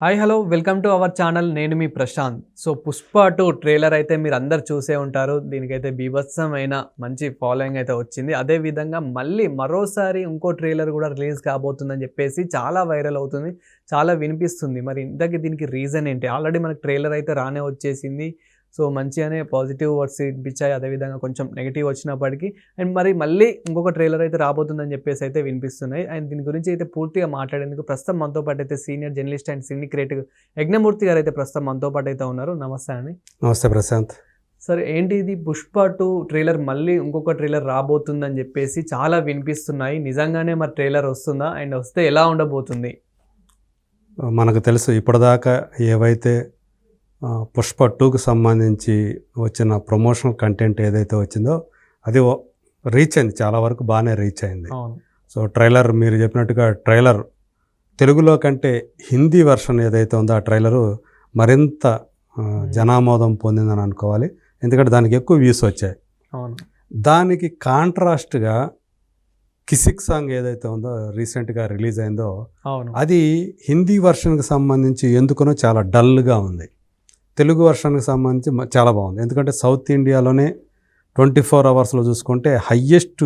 Hi hello welcome to our channel. నేను మీ Prashanth. So 'Pushpa 2' trailer అయితే మీరు అందరు చూసే ఉంటారు. దీనికైతే బీభత్సమైన మంచి ఫాలోయింగ్ అయితే వచ్చింది. అదే విధంగా మళ్ళీ మరోసారి ఇంకో ట్రైలర్ కూడా రిలీజ్ కాబోతుందని చెప్పేసి చాలా వైరల్ అవుతుంది. చాలా వినిపిస్తుంది. మరి ఇంతకీ దీనికి రీజన్ ఏంటి? ఆల్రెడీ మనకి ట్రైలర్ అయితే రానే వచ్చేసింది. సో మంచిగానే పాజిటివ్ వర్డ్స్ వినిపించాయి. అదేవిధంగా కొంచెం నెగెటివ్ వచ్చినప్పటికీ అండ్ మరి మళ్ళీ ఇంకొక ట్రైలర్ అయితే రాబోతుందని చెప్పేసి అయితే వినిపిస్తున్నాయి. అండ్ దీని గురించి అయితే పూర్తిగా మాట్లాడేందుకు ప్రస్తుతం మనతో పాటు అయితే senior journalist and cine creative Yagnamurthy గారు అయితే ప్రస్తుతం మనతో పాటు అయితే ఉన్నారు. నమస్తే అండి. నమస్తే ప్రశాంత్. సరే, ఏంటి ఇది 'పుష్ప 2' ట్రైలర్ మళ్ళీ ఇంకొక ట్రైలర్ రాబోతుందని చెప్పేసి చాలా వినిపిస్తున్నాయి. నిజంగానే మరి ట్రైలర్ వస్తుందా? అండ్ వస్తే ఎలా ఉండబోతుంది? మనకు తెలుసు ఇప్పటిదాకా ఏవైతే 'పుష్ప 2'కి సంబంధించి వచ్చిన ప్రమోషనల్ కంటెంట్ ఏదైతే వచ్చిందో అది రీచ్ అయింది, చాలా వరకు బాగానే రీచ్ అయింది. సో ట్రైలర్ మీరు చెప్పినట్టుగా ట్రైలర్ తెలుగులో కంటే హిందీ వెర్షన్ ఏదైతే ఉందో ఆ ట్రైలరు మరింత జనామోదం పొందిందని అనుకోవాలి. ఎందుకంటే దానికి ఎక్కువ వ్యూస్ వచ్చాయి. దానికి కాంట్రాస్ట్గా కిసిక్ సాంగ్ ఏదైతే ఉందో రీసెంట్గా రిలీజ్ అయిందో అది హిందీ వెర్షన్కి సంబంధించి ఎందుకనో చాలా డల్గా ఉంది. తెలుగు వెర్షన్కి సంబంధించి చాలా బాగుంది. ఎందుకంటే సౌత్ ఇండియాలోనే 24 అవర్స్లో చూసుకుంటే హయ్యెస్ట్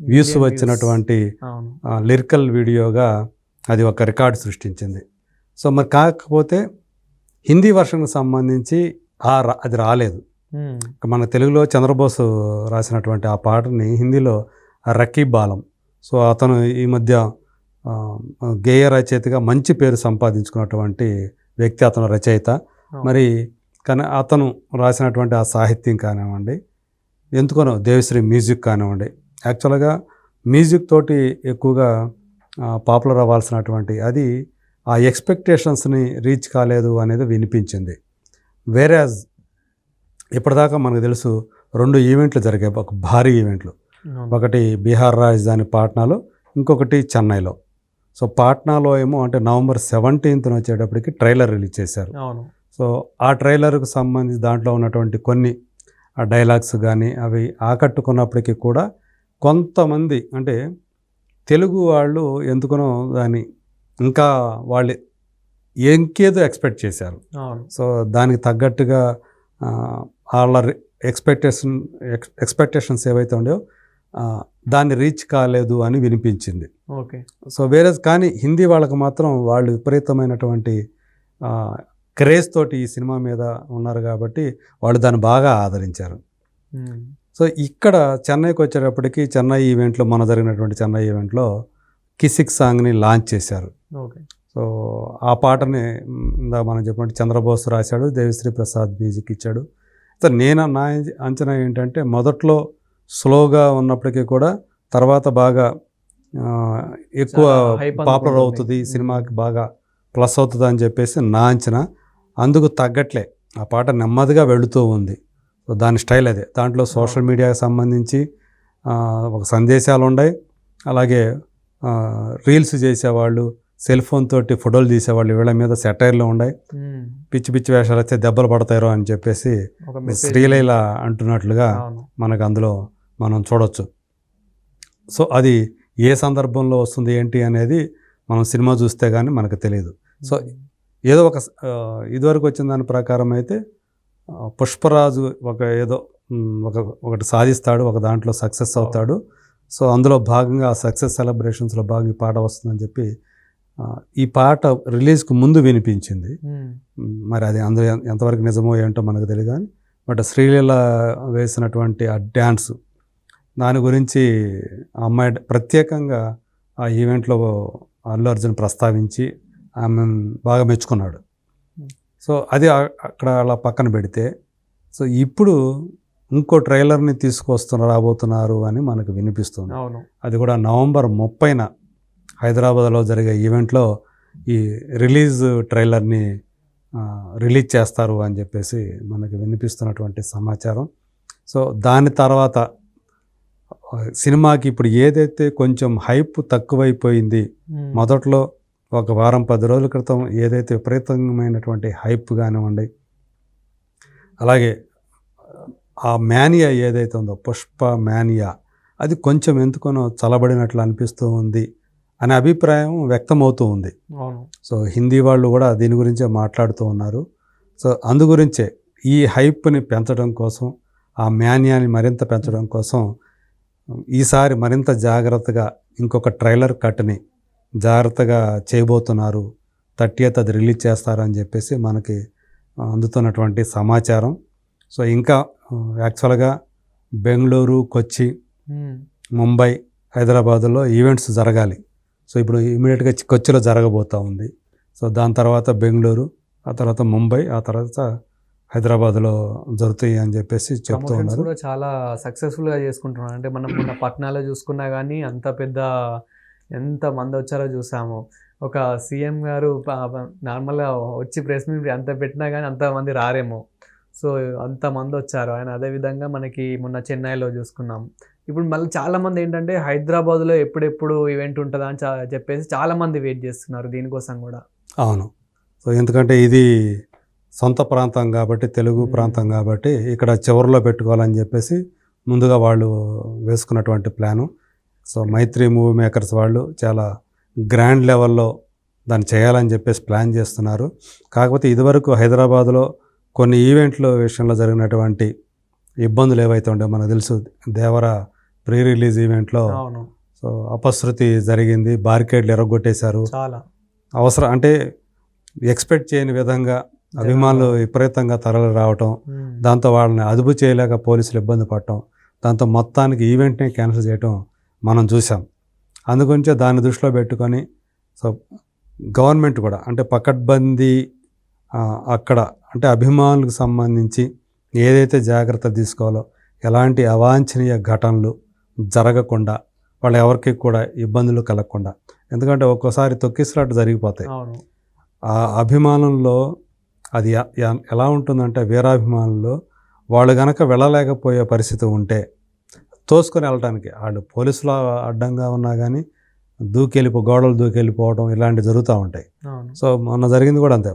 వ్యూస్ వచ్చినటువంటి లిరికల్ వీడియోగా అది ఒక రికార్డు సృష్టించింది. సో మరి కాకపోతే హిందీ వెర్షన్కి సంబంధించి అది రాలేదు. మన తెలుగులో చంద్రబోసు రాసినటువంటి ఆ పాటని హిందీలో రకీబ్ ఆలం, సో అతను ఈ మధ్య గేయ రచయితగా మంచి పేరు సంపాదించుకున్నటువంటి వ్యక్తి, అతను రచయిత. మరి కానీ అతను రాసినటువంటి ఆ సాహిత్యం కానివ్వండి, ఎందుకనో దేవిశ్రీ మ్యూజిక్ కానివ్వండి, యాక్చువల్గా మ్యూజిక్ తోటి ఎక్కువగా పాపులర్ అవ్వాల్సినటువంటి అది ఆ ఎక్స్పెక్టేషన్స్ని రీచ్ కాలేదు అనేది వినిపించింది. వేరేజ్ ఇప్పటిదాకా మనకు తెలుసు 2 ఈవెంట్లు జరిగాయి, ఒక భారీ ఈవెంట్లు. ఒకటి బీహార్ రాజధాని పాట్నాలో, ఇంకొకటి చెన్నైలో. సో పాట్నాలో ఏమో అంటే నవంబర్ 17న వచ్చేటప్పటికి ట్రైలర్ రిలీజ్ చేశారు. సో ఆ ట్రైలర్కు సంబంధించి దాంట్లో ఉన్నటువంటి కొన్ని డైలాగ్స్ కానీ అవి ఆకట్టుకున్నప్పటికీ కూడా కొంతమంది అంటే తెలుగు వాళ్ళు ఎందుకనో దాన్ని ఇంకా వాళ్ళు ఇంకేదో ఎక్స్పెక్ట్ చేశారు. సో దానికి తగ్గట్టుగా వాళ్ళ ఎక్స్పెక్టేషన్స్ ఏవైతే ఉండేవో దాన్ని రీచ్ కాలేదు అని వినిపించింది. సో వేరే కానీ హిందీ వాళ్ళకి మాత్రం వాళ్ళు విపరీతమైనటువంటి క్రేజ్ తోటి ఈ సినిమా మీద ఉన్నారు కాబట్టి వాళ్ళు దాన్ని బాగా ఆదరించారు. సో ఇక్కడ చెన్నైకి వచ్చేటప్పటికి చెన్నై ఈవెంట్లో మన జరిగినటువంటి చెన్నై ఈవెంట్లో కిసిక్ సాంగ్ని లాంచ్ చేశారు. సో ఆ పాటని మనం చెప్పినట్టు చంద్రబోస్ రాశాడు, దేవిశ్రీ ప్రసాద్ మ్యూజిక్ ఇచ్చాడు. సో నా అంచనా ఏంటంటే మొదట్లో స్లోగా ఉన్నప్పటికీ కూడా తర్వాత బాగా ఎక్కువ పాపులర్ అవుతుంది, సినిమాకి బాగా ప్లస్ అవుతుంది అని చెప్పేసి నా అంచనా. అందుకు తగ్గట్లే ఆ పాట నెమ్మదిగా వెళుతూ ఉంది. సో దాని స్టైల్ అదే. దాంట్లో సోషల్ మీడియాకి సంబంధించి ఒక సందేశాలు ఉన్నాయి, అలాగే రీల్స్ చేసేవాళ్ళు, సెల్ ఫోన్ తోటి ఫోటోలు తీసేవాళ్ళు, వీళ్ళ మీద సెటైర్లు ఉన్నాయి. పిచ్చి పిచ్చి వేషాలు అయితే దెబ్బలు పడతారో అని చెప్పేసి శ్రీలీల అంటున్నట్లుగా మనకు అందులో మనం చూడవచ్చు. సో అది ఏ సందర్భంలో వస్తుంది ఏంటి అనేది మనం సినిమా చూస్తే కానీ మనకు తెలియదు. సో ఏదో ఒక ఇదివరకు వచ్చిన దాని ప్రకారం అయితే పుష్పరాజు ఒకటి సాధిస్తాడు, ఒక దాంట్లో సక్సెస్ అవుతాడు. సో అందులో భాగంగా ఆ సక్సెస్ సెలబ్రేషన్స్లో భాగంగా ఈ పాట వస్తుందని చెప్పి ఈ పాట రిలీజ్కి ముందు వినిపించింది. మరి అది అందులో ఎంతవరకు నిజమో ఏంటో మనకు తెలియదు కానీ బట్ శ్రీలీల వేసినటువంటి ఆ డ్యాన్స్ దాని గురించి ఆ అమ్మాయి ప్రత్యేకంగా ఆ ఈవెంట్లో అల్లు అర్జున్ ప్రస్తావించి ఆమె బాగా మెచ్చుకున్నాడు. సో అది అక్కడ అలా పక్కన పెడితే సో ఇప్పుడు ఇంకో ట్రైలర్ని రాబోతున్నారు అని మనకు వినిపిస్తుంది. అది కూడా నవంబర్ 30న హైదరాబాద్లో జరిగే ఈవెంట్లో ఈ రిలీజ్ ట్రైలర్ని రిలీజ్ చేస్తారు అని చెప్పేసి మనకు వినిపిస్తున్నటువంటి సమాచారం. సో దాని తర్వాత సినిమాకి ఇప్పుడు ఏదైతే కొంచెం హైప్ తక్కువైపోయింది, మొదట్లో ఒక వారం 10 రోజుల క్రితం ఏదైతే విపరీతమైనటువంటి హైప్ కానివ్వండి, అలాగే ఆ మేనియా ఏదైతే ఉందో పుష్ప మేనియా అది కొంచెం ఎందుకనో చలబడినట్లు అనిపిస్తూ ఉంది అనే అభిప్రాయం వ్యక్తమవుతూ ఉంది. అవును. సో హిందీ వాళ్ళు కూడా దీని గురించే మాట్లాడుతూ ఉన్నారు. సో అందు గురించే ఈ హైప్ని పెంచడం కోసం, ఆ మాన్యాన్ని మరింత పెంచడం కోసం ఈసారి మరింత జాగ్రత్తగా ఇంకొక ట్రైలర్ కట్ని జాగ్రత్తగా చేయబోతున్నారు. 30th అది రిలీజ్ చేస్తారని చెప్పేసి మనకి అందుతున్నటువంటి సమాచారం. సో ఇంకా యాక్చువల్గా బెంగళూరు, కొచ్చి, ముంబై, హైదరాబాదులో ఈవెంట్స్ జరగాలి. సో ఇప్పుడు ఇమీడియట్గా కొచ్చిలో జరగబోతూ ఉంది. సో దాని తర్వాత బెంగళూరు, ఆ తర్వాత ముంబై, ఆ తర్వాత హైదరాబాద్లో జరుగుతాయి అని చెప్పేసి చెప్తూ ప్రమోషన్స్ ఉన్నారు. కూడా చాలా సక్సెస్ఫుల్గా చేసుకుంటున్నారు. అంటే మనం మొన్న పట్నాలో చూసుకున్నా కానీ అంత పెద్ద ఎంత మంది వచ్చారో చూసాము. ఒక సీఎం గారు నార్మల్గా వచ్చి ప్రెస్ మీట్ అంత పెట్టినా కానీ అంతమంది రారేమో. సో అంతమంది వచ్చారు ఆయన. అదేవిధంగా మనకి మొన్న చెన్నైలో చూసుకున్నాం. ఇప్పుడు మళ్ళీ చాలామంది ఏంటంటే హైదరాబాద్లో ఎప్పుడెప్పుడు ఈవెంట్ ఉంటుందా అని చెప్పేసి చాలామంది వెయిట్ చేస్తున్నారు దీనికోసం కూడా. అవును. సో ఎందుకంటే ఇది సొంత ప్రాంతం కాబట్టి, తెలుగు ప్రాంతం కాబట్టి ఇక్కడ చివరిలో పెట్టుకోవాలని చెప్పేసి ముందుగా వాళ్ళు వేసుకున్నటువంటి ప్లాను. సో మైత్రి మూవీ మేకర్స్ వాళ్ళు చాలా గ్రాండ్ లెవెల్లో దాన్ని చేయాలని చెప్పేసి ప్లాన్ చేస్తున్నారు. కాకపోతే ఇదివరకు హైదరాబాద్లో కొన్ని ఈవెంట్ల విషయంలో జరిగినటువంటి ఇబ్బందులు ఏవైతే ఉండేవో మనకు తెలుసు. దేవర ప్రీ రిలీజ్ ఈవెంట్లో సో అపశృతి జరిగింది, బారికేడ్లు ఎరగొట్టేశారు. చాలా అవసరం అంటే ఎక్స్పెక్ట్ చేయని విధంగా అభిమానులు విపరీతంగా తరలి రావటం, దాంతో వాళ్ళని అదుపు చేయలేక పోలీసులు ఇబ్బంది పడటం, దాంతో మొత్తానికి ఈవెంట్ని క్యాన్సిల్ చేయటం మనం చూసాం. అందుగురించే దాన్ని దృష్టిలో పెట్టుకొని సో గవర్నమెంట్ కూడా అంటే పకడ్బందీ అక్కడ అంటే అభిమానులకు సంబంధించి ఏదైతే జాగ్రత్తలు తీసుకోవాలో, ఎలాంటి అవాంఛనీయ ఘటనలు జరగకుండా, వాళ్ళు ఎవరికి కూడా ఇబ్బందులు కలగకుండా. ఎందుకంటే ఒక్కోసారి తొక్కిసలాట జరిగిపోతాయి. ఆ అభిమానుల్లో అది ఎలా ఉంటుందంటే వీరాభిమానుల్లో వాళ్ళు కనుక వెళ్ళలేకపోయే పరిస్థితి ఉంటే తోసుకొని వెళ్ళటానికి వాళ్ళు పోలీసులు అడ్డంగా ఉన్నా కానీ గోడలు దూకెళ్ళిపోవడం ఇలాంటివి జరుగుతూ ఉంటాయి. సో మొన్న జరిగింది కూడా అంతే.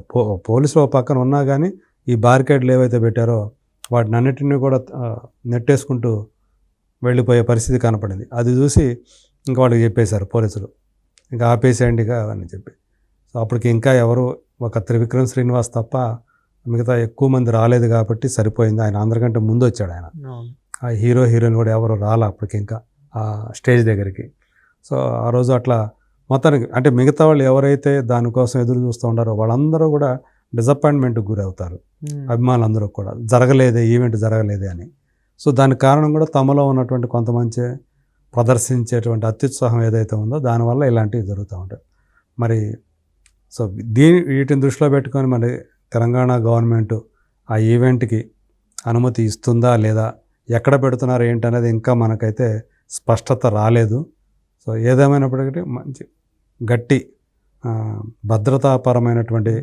పోలీసులు పక్కన ఉన్నా కానీ ఈ బారికేడ్లు ఏవైతే పెట్టారో వాటిని అన్నిటినీ కూడా నెట్టేసుకుంటూ వెళ్ళిపోయే పరిస్థితి కనపడింది. అది చూసి ఇంకా వాళ్ళకి చెప్పేశారు పోలీసులు, ఇంకా ఆపేసేయండి అని చెప్పి. సో అప్పటికి ఇంకా ఎవరు ఒక త్రివిక్రమ్ శ్రీనివాస్ తప్ప మిగతా ఎక్కువ మంది రాలేదు కాబట్టి సరిపోయింది. ఆయన అందరికంటే ముందు వచ్చాడు ఆయన. ఆ హీరోయిన్ కూడా ఎవరు రాలే అప్పటికి ఇంకా ఆ స్టేజ్ దగ్గరికి. సో ఆ రోజు అట్లా మొత్తానికి అంటే మిగతా వాళ్ళు ఎవరైతే దానికోసం ఎదురు చూస్తూ ఉంటారో వాళ్ళందరూ కూడా డిసప్పాయింట్మెంట్కి గురవుతారు. అభిమానులందరూ కూడా ఈవెంట్ జరగలేదే అని. సో దానికి కారణం కూడా తమలో ఉన్నటువంటి కొంతమంది ప్రదర్శించేటువంటి అత్యుత్సాహం ఏదైతే ఉందో దానివల్ల ఇలాంటివి జరుగుతూ ఉంటాయి. మరి సో వీటిని దృష్టిలో పెట్టుకొని మరి తెలంగాణ గవర్నమెంట్ ఆ ఈవెంట్కి అనుమతి ఇస్తుందా లేదా, ఎక్కడ పెడుతున్నారు ఏంటనేది ఇంకా మనకైతే స్పష్టత రాలేదు. సో ఏదేమైనప్పటికీ మంచి గట్టి భద్రతాపరమైనటువంటి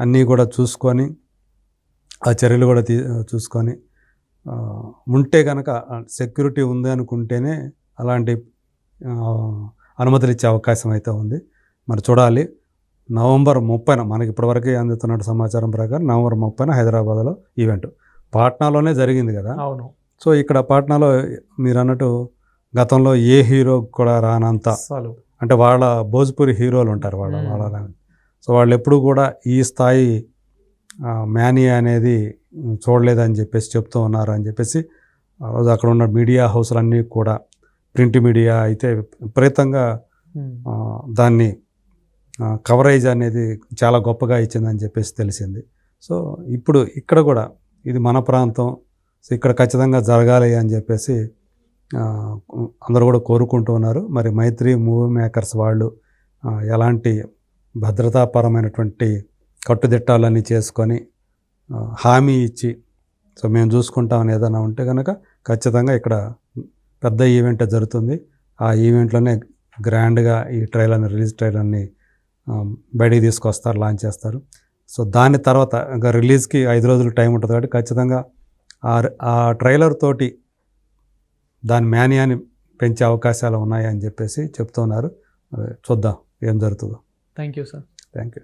అన్నీ కూడా చూసుకొని ఆ చర్యలు కూడా చూసుకొని ఉంటే కనుక సెక్యూరిటీ ఉంది అనుకుంటేనే అలాంటి అనుమతులు ఇచ్చే అవకాశం అయితే ఉంది. మరి చూడాలి. నవంబర్ 30న మనకి ఇప్పటివరకు అందుతున్న సమాచారం ప్రకారం నవంబర్ 30న హైదరాబాద్లో ఈవెంట్. పాట్నాలోనే జరిగింది కదా. అవును. సో ఇక్కడ పాట్నాలో మీరు అన్నట్టు గతంలో ఏ హీరో కూడా రానంత అంటే వాళ్ళ భోజ్పురి హీరోలు ఉంటారు వాళ్ళ సో వాళ్ళు ఎప్పుడు కూడా ఈ స్థాయి మ్యానియా అనేది చూడలేదని చెప్పేసి చెప్తూ ఉన్నారు అని చెప్పేసి ఆ రోజు అక్కడ ఉన్న మీడియా హౌస్లన్నీ కూడా ప్రింట్ మీడియా అయితే విపరీతంగా దాన్ని కవరేజ్ అనేది చాలా గొప్పగా ఇచ్చిందని చెప్పేసి తెలిసింది. సో ఇప్పుడు ఇక్కడ కూడా ఇది మన ప్రాంతం, సో ఇక్కడ ఖచ్చితంగా జరగాలి అని చెప్పేసి అందరూ కూడా కోరుకుంటూ ఉన్నారు. మరి మైత్రి మూవీ మేకర్స్ వాళ్ళు ఎలాంటి భద్రతాపరమైనటువంటి కట్టుదిట్టాలన్నీ చేసుకొని హామీ ఇచ్చి సో మేము చూసుకుంటామని ఏదైనా ఉంటే కనుక ఖచ్చితంగా ఇక్కడ పెద్ద ఈవెంట్ జరుగుతుంది. ఆ ఈవెంట్లోనే గ్రాండ్గా ఈ రిలీజ్ ట్రైలర్ని బయటికి తీసుకొస్తారు, లాంచ్ చేస్తారు. సో దాని తర్వాత ఇంకా రిలీజ్కి 5 రోజులు టైం ఉంటుంది కాబట్టి ఖచ్చితంగా ఆ ట్రైలర్ తోటి దాని మాన్యాన్ని పెంచే అవకాశాలు ఉన్నాయి అని చెప్పేసి చెప్తున్నారు. చూద్దాం ఏం జరుగుతుందో. Thank you sir. Thank you.